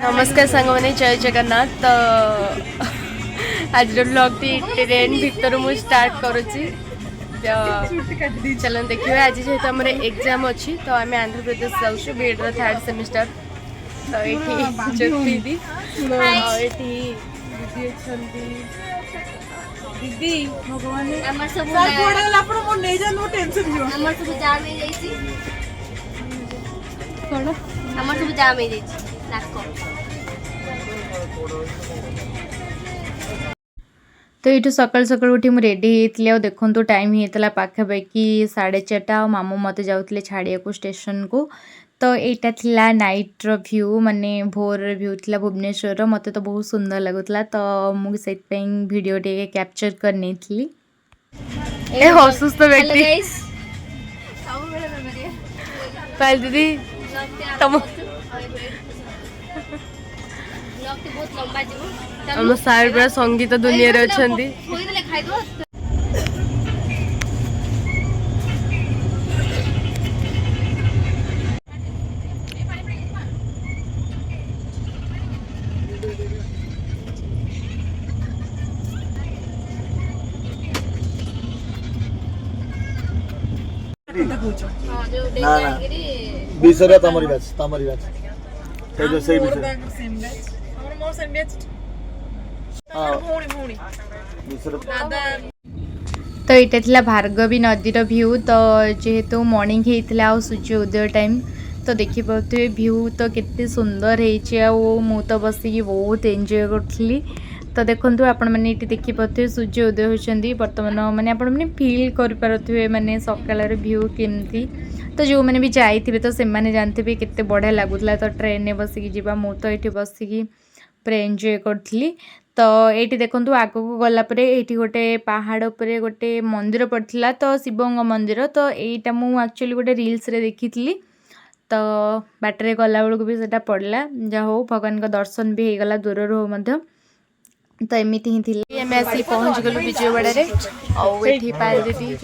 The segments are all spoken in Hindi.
नमस्कार सांग मैंने जय जगन्नाथ। तो आज ब्लॉग टी ट्रेन भीतर मु स्टार्ट करुच्ची। तो चलन देखिए आज जेहेतु आम एग्जाम अच्छी तो आम आंध्र प्रदेश जाऊँ बीएड रो 3rd सेमिस्टर। तो ये ज्योति दी दीदी भगवान हमर सब जाम हे तो ये सकाल सकाल उठी मुझे रेडी होती और देखो तो टाइम होता पाखापाखि 4:30 और मामू मत जाते छाड़िया को स्टेशन को। तो यहाँ थिला नाइट रो व्यू माने भोर व्यू थिला भुवनेश्वर मत तो बहुत सुंदर लगुला। तो मुझे वीडियो टे कैप्चर कर नहीं थी। ए असुस्थ व्यक्ति पायल दीदी तुम हम साइड पूरा संगीत दुनिया रे अछंदी। बीसरा तमरी बैच सही बीसरा तो यहाँ थिला भार्गवी नदीर व्यू। तो जेहेतु मॉर्निंग होता सूर्य उदय टाइम तो देखी पाते व्यू तो केते सुंदर हो। मु तो बसिकी बहुत एंजॉय करी। तो देखो आपण मैंने ये देखिपे सूर्य उदय होती बर्तमान मैंने आपण मैंने फील करें मैंने सकाल व्यू केमती। तो जो मैंने भी जाइए तो से जानते केते बढ़िया लगुला। तो ट्रेन में बसिकी जीवा मु तो ये बसिकी पूरा एंजॉय करी। तो ये देखो आग को गलापर ये गोटे पहाड़ पर गोटे मंदिर पड़ता तो शिवंग मंदिर। तो यहाँ मुझे एक्चुअली गोटे रील्स रे देखी। तो बाटर गला बेलू भी से पड़ला जहा हो भगवान का दर्शन भी होगला दूर हो। तो एमती ही थी आम आसी पहुँच गलु विजयवाड़ा रे आठी पायल दीदी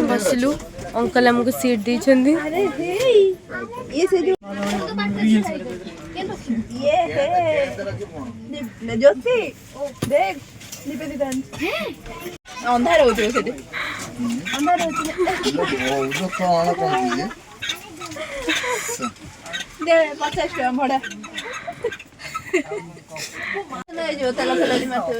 बसलु अंकल आमको सीट देछंदी। अंधार होतो सेटे अंधार होतो दे 50 टका भड़ा नहीं जो तला तला माथे